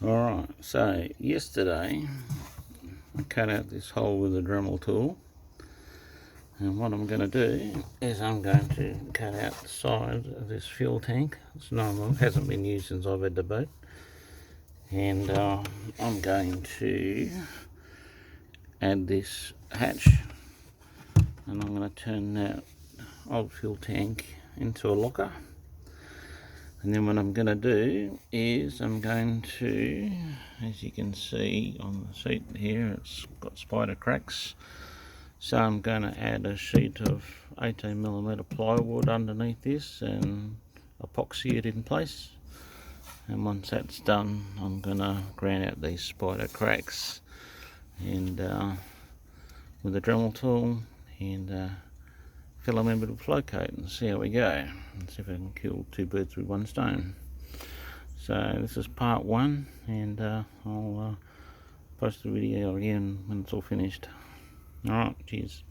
Alright, so yesterday I cut out this hole with a Dremel tool, and what I'm going to do is I'm going to cut out the side of this fuel tank. It's normal, it hasn't been used since I've had the boat, and I'm going to add this hatch, and I'm going to turn that old fuel tank into a locker. And then what I'm going to do is I'm going to, as you can see on the seat here, it's got spider cracks. So I'm going to add a sheet of 18mm plywood underneath this and epoxy it in place. And once that's done, I'm going to ground out these spider cracks and with a Dremel tool and fill them in with a flow coat and see how we go, and see if I can kill two birds with one stone. So this is part one, and I'll post the video again when it's all finished. Alright, cheers.